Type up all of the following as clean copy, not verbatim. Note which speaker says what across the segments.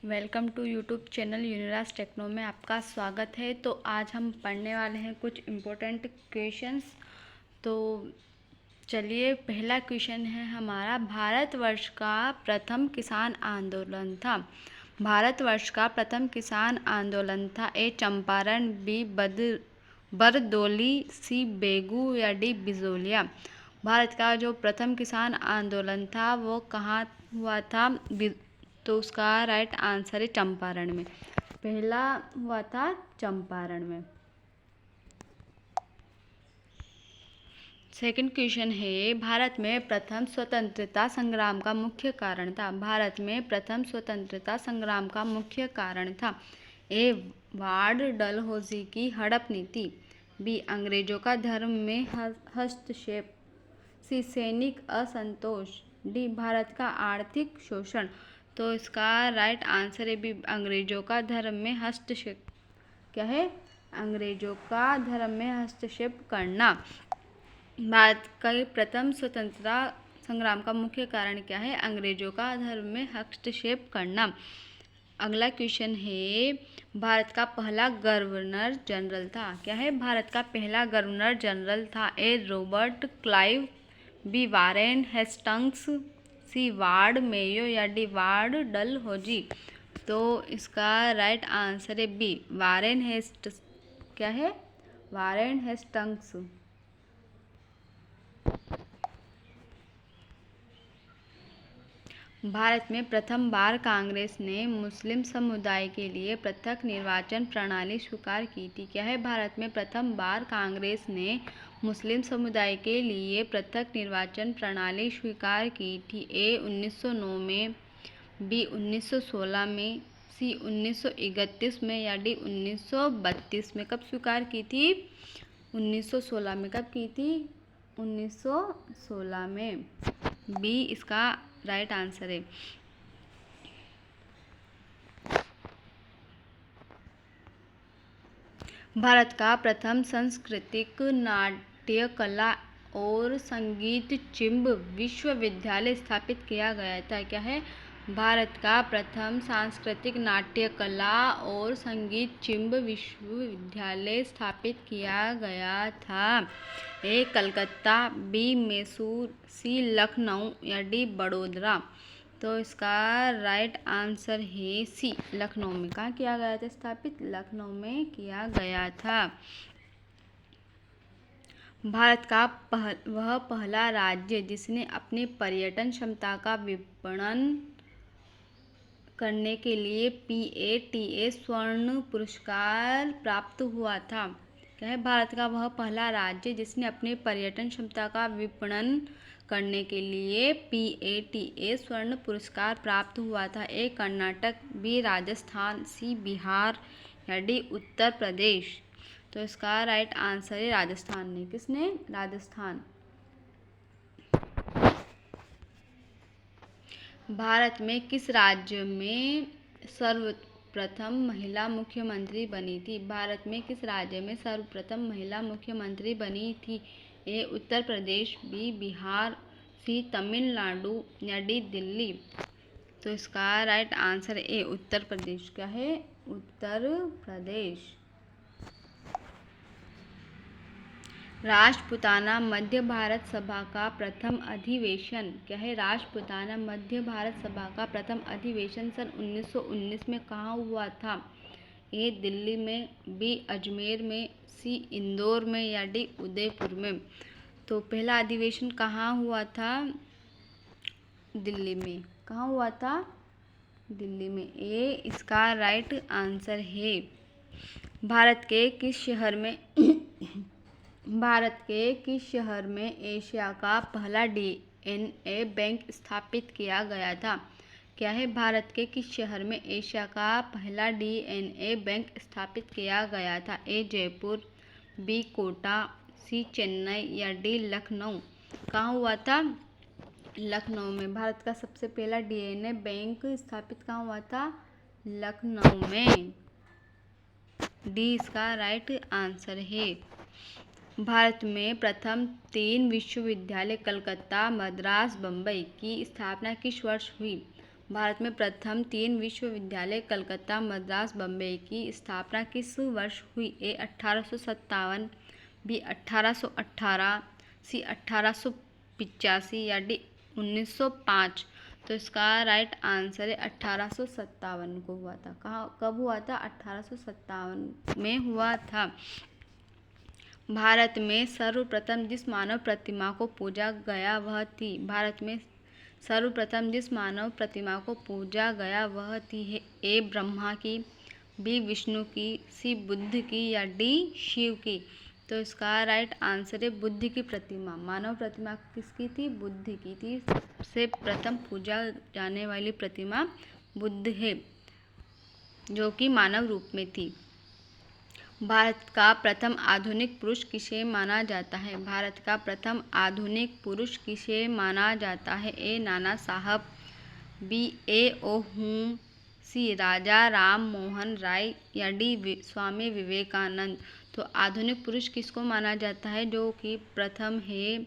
Speaker 1: Welcome to YouTube channel Uniraj techno में आपका स्वागत है। तो आज हम पढ़ने वाले हैं कुछ इम्पोर्टेंट क्वेश्चंस। तो चलिए, पहला क्वेश्चन है हमारा, भारतवर्ष का प्रथम किसान आंदोलन था। भारतवर्ष का प्रथम किसान आंदोलन था। ए चंपारण, बी बरदौली, सी बेगू या डी बिजोलिया। भारत का जो प्रथम किसान आंदोलन था वो कहाँ हुआ था? तो उसका राइट आंसर है चंपारण में। पहला हुआ था चंपारण में। सेकंड क्वेश्चन है, भारत में प्रथम स्वतंत्रता संग्राम का मुख्य कारण था। भारत में प्रथम स्वतंत्रता संग्राम का मुख्य कारण था। ए वार्ड डलहौजी की हड़प नीति, बी अंग्रेजों का धर्म में हस्तक्षेप, सी सैनिक असंतोष, डी भारत का आर्थिक शोषण। तो इसका राइट आंसर है बी अंग्रेजों का धर्म में हस्तक्षेप। क्या है? अंग्रेजों का धर्म में हस्तक्षेप करना। भारत का प्रथम स्वतंत्रता संग्राम का मुख्य कारण क्या है? अंग्रेजों का धर्म में हस्तक्षेप करना। अगला क्वेश्चन है, भारत का पहला गवर्नर जनरल था। क्या है? भारत का पहला गवर्नर जनरल था। A Robert Clive, B Warren Hastings, C lord Mayo या डी वार्ड डलहौजी। तो इसका राइट आंसर है बी वारेन हेस्टिंग्स। क्या है? Warren Hastings. भारत में प्रथम बार कांग्रेस ने मुस्लिम समुदाय के लिए पृथक निर्वाचन प्रणाली स्वीकार की थी। क्या है? भारत में प्रथम बार कांग्रेस ने मुस्लिम समुदाय के लिए पृथक निर्वाचन प्रणाली स्वीकार की थी। ए 1909 में, बी 1916 में, सी 1931 में या डी 1932 में। कब स्वीकार की थी? 1916 में। कब की थी? 1916 में। बी इसका राइट आंसर है। भारत का प्रथम सांस्कृतिक नाट्य कला और संगीत चिंब विश्वविद्यालय स्थापित किया गया था। क्या है? भारत का प्रथम सांस्कृतिक नाट्य कला और संगीत चिंब विश्वविद्यालय स्थापित किया गया था। ए कलकत्ता, बी मैसूर, सी लखनऊ या डी बड़ौदा। तो इसका राइट आंसर है सी लखनऊ में। कहाँ किया गया था स्थापित? लखनऊ में किया गया था। भारत का वह पहला राज्य जिसने अपनी पर्यटन क्षमता का विपणन करने के लिए PATA स्वर्ण पुरस्कार प्राप्त हुआ था। क्या है? भारत का वह पहला राज्य जिसने अपनी पर्यटन क्षमता का विपणन करने के लिए PATA स्वर्ण पुरस्कार प्राप्त हुआ था। ए कर्नाटक, बी राजस्थान, सी बिहार या डी उत्तर प्रदेश। तो इसका राइट आंसर है राजस्थान ने। किसने? राजस्थान। भारत में किस राज्य में सर्वप्रथम महिला मुख्यमंत्री बनी थी? भारत में किस राज्य में सर्वप्रथम महिला मुख्यमंत्री बनी थी? ए उत्तर प्रदेश, बी बिहार, सी तमिलनाडु या डी दिल्ली। तो इसका right answer A Uttar Pradesh. क्या है? उत्तर प्रदेश। राष्ट्रपूताना मध्य भारत सभा का प्रथम अधिवेशन। क्या है? राष्ट्रपूताना मध्य भारत सभा का प्रथम अधिवेशन सन 1919 में कहाँ हुआ था? ए दिल्ली में, बी अजमेर में, सी इंदौर में या डी उदयपुर में। तो पहला अधिवेशन कहाँ हुआ था? दिल्ली में। कहाँ हुआ था? दिल्ली में। ए इसका राइट आंसर है। भारत के किस शहर में एशिया का पहला DNA बैंक स्थापित किया गया था? क्या है? भारत के किस शहर में एशिया का पहला DNA बैंक स्थापित किया गया था? ए जयपुर, बी कोटा, सी चेन्नई या डी लखनऊ। कहाँ हुआ था? लखनऊ में। भारत का सबसे पहला DNA बैंक स्थापित कहाँ हुआ था? लखनऊ में। डी इसका राइट आंसर है। भारत में प्रथम 3 विश्वविद्यालय कलकत्ता, मद्रास, बम्बई की स्थापना किस वर्ष हुई? भारत में प्रथम 3 विश्वविद्यालय कलकत्ता, मद्रास, बम्बई की स्थापना किस वर्ष हुई? ए 1857, बी 1818, सी 1885 या डी 1905। तो इसका राइट आंसर है 1857 को हुआ था। कहाँ कब हुआ था? 1857 में हुआ था। भारत में सर्वप्रथम जिस मानव प्रतिमा को पूजा गया वह थी? भारत में सर्वप्रथम जिस मानव प्रतिमा को पूजा गया वह थी? ए ब्रह्मा की, बी विष्णु की, सी बुद्ध की या डी शिव की। तो इसका राइट आंसर है बुद्ध की प्रतिमा। मानव प्रतिमा किसकी थी? बुद्ध की थी। सबसे प्रथम पूजा जाने वाली प्रतिमा बुद्ध है, जो कि मानव रूप में थी। भारत का प्रथम आधुनिक पुरुष किसे माना जाता है? भारत का प्रथम आधुनिक पुरुष किसे माना जाता है? ए नाना साहब, बी ए ओ हुम, सी राजा राम मोहन राय या डी स्वामी विवेकानंद। तो आधुनिक पुरुष किसको माना जाता है जो कि प्रथम है?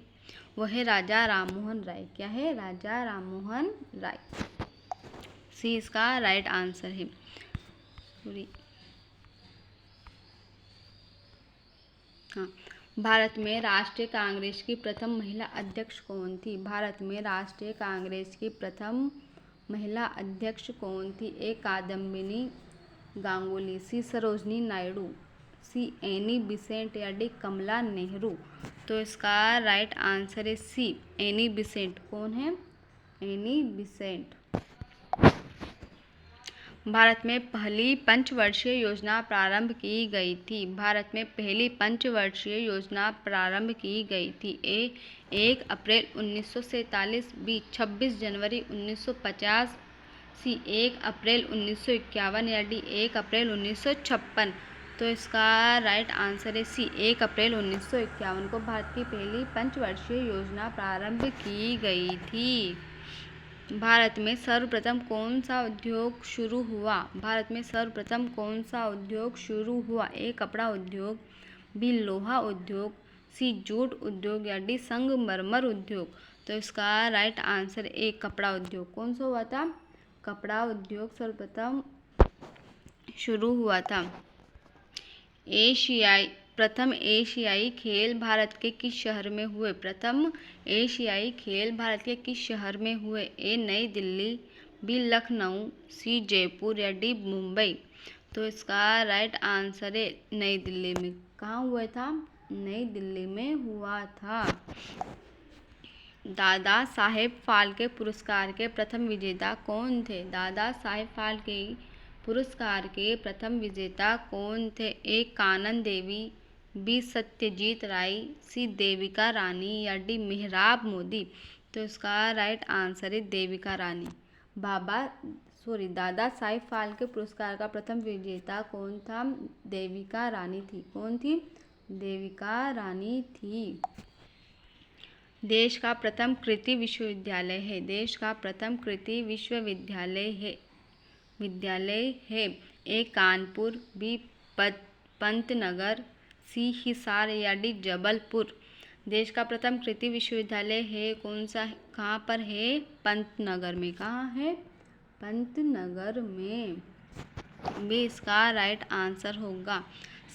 Speaker 1: वह है राजा राम मोहन राय। क्या है? राजा राम मोहन राय। सी इसका राइट आंसर है। हाँ, भारत में राष्ट्रीय कांग्रेस की प्रथम महिला अध्यक्ष कौन थी? भारत में राष्ट्रीय कांग्रेस की प्रथम महिला अध्यक्ष कौन थी? A Kadambini Ganguly, C Sarojini Naidu, C Annie Besant या डी कमला नेहरू। तो इसका राइट आंसर है सी एनी बिसेंट। कौन है? Any Besant. भारत में पहली पंचवर्षीय योजना प्रारंभ की गई थी? भारत में पहली पंचवर्षीय योजना प्रारंभ की गई थी? ए 1 अप्रैल 1947, बी 26 जनवरी 1950, सी 1 अप्रैल 1951 या डी 1 अप्रैल 1956। तो इसका राइट आंसर है सी 1 अप्रैल 1951 को भारत की पहली पंचवर्षीय योजना प्रारंभ की गई थी। भारत में सर्वप्रथम कौन सा उद्योग शुरू हुआ? भारत में सर्वप्रथम कौन सा उद्योग शुरू हुआ? ए कपड़ा उद्योग, बी लोहा उद्योग, सी जूट उद्योग या डी संगमरमर उद्योग। तो इसका राइट आंसर ए कपड़ा उद्योग। कौन सा हुआ था? कपड़ा उद्योग सर्वप्रथम शुरू हुआ था। प्रथम एशियाई खेल भारत के किस शहर में हुए? प्रथम एशियाई खेल भारत के किस शहर में हुए? ए नई दिल्ली, बी लखनऊ, सी जयपुर या डी मुंबई। तो इसका राइट आंसर है नई दिल्ली में। कहाँ हुआ था? नई दिल्ली में हुआ था। दादा साहेब फाल्के पुरस्कार के प्रथम विजेता कौन थे? दादा साहेब फाल्के पुरस्कार के प्रथम विजेता कौन थे? ए कानन देवी, बी सत्यजीत राय, सी देविका रानी या डी मेहराब मोदी। तो इसका राइट आंसर है देविका रानी। दादा साहेब फाल्के पुरस्कार का प्रथम विजेता कौन था? देविका रानी थी। कौन थी? देविका रानी थी। देश का प्रथम कृषि विश्वविद्यालय है? देश का प्रथम कृषि विश्वविद्यालय है ए कानपुर, बी पंतनगर, सी हिसार या डी जबलपुर। देश का प्रथम कृषि विश्वविद्यालय है कौन सा? कहाँ पर है? पंतनगर में। कहाँ है? पंतनगर में। बी इसका राइट आंसर होगा।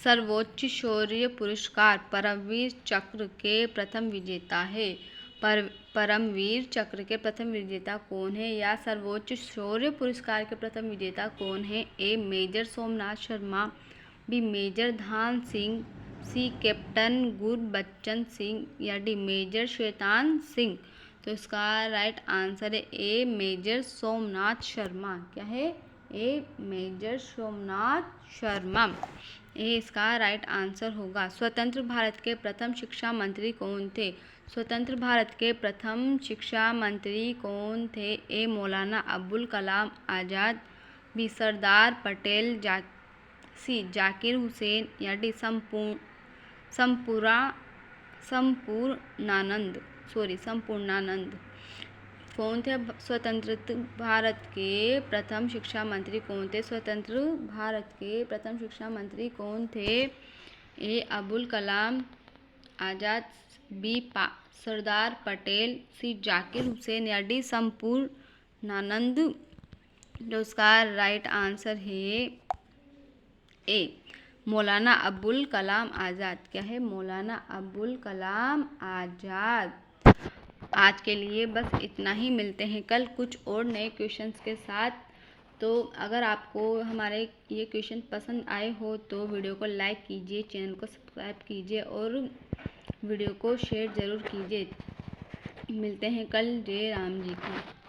Speaker 1: सर्वोच्च शौर्य पुरस्कार परमवीर चक्र के प्रथम विजेता है? परमवीर चक्र के प्रथम विजेता कौन है? या सर्वोच्च शौर्य पुरस्कार के प्रथम विजेता कौन है? A major Somnath Sharma, B major Dhyan Singh, C captain Gurbachan Singh या डी मेजर शैतान सिंह। तो इसका राइट आंसर है ए मेजर सोमनाथ शर्मा। क्या है? A major Somnath Sharma. ए इसका राइट आंसर होगा। स्वतंत्र भारत के प्रथम शिक्षा मंत्री कौन थे? स्वतंत्र भारत के प्रथम शिक्षा मंत्री कौन थे? ए मौलाना अबुल कलाम आज़ाद, बी सरदार पटेल, सी जाकिर हुसैन या डी संपूर्णानंद। कौन थे स्वतंत्र भारत के प्रथम शिक्षा मंत्री? कौन थे स्वतंत्र भारत के प्रथम शिक्षा मंत्री? कौन थे? ए अबुल कलाम आज़ाद, बी सरदार पटेल, सी जाकिर हुसैन या डी संपूर्णानंद। तो उसका राइट आंसर है ए, मौलाना अबुल कलाम आज़ाद। क्या है? मौलाना अबुल कलाम आज़ाद। आज के लिए बस इतना ही, मिलते हैं कल कुछ और नए क्वेश्चंस के साथ। तो अगर आपको हमारे ये क्वेश्चन पसंद आए हो तो वीडियो को लाइक कीजिए, चैनल को सब्सक्राइब कीजिए और वीडियो को शेयर ज़रूर कीजिए। मिलते हैं कल। जय राम जी की।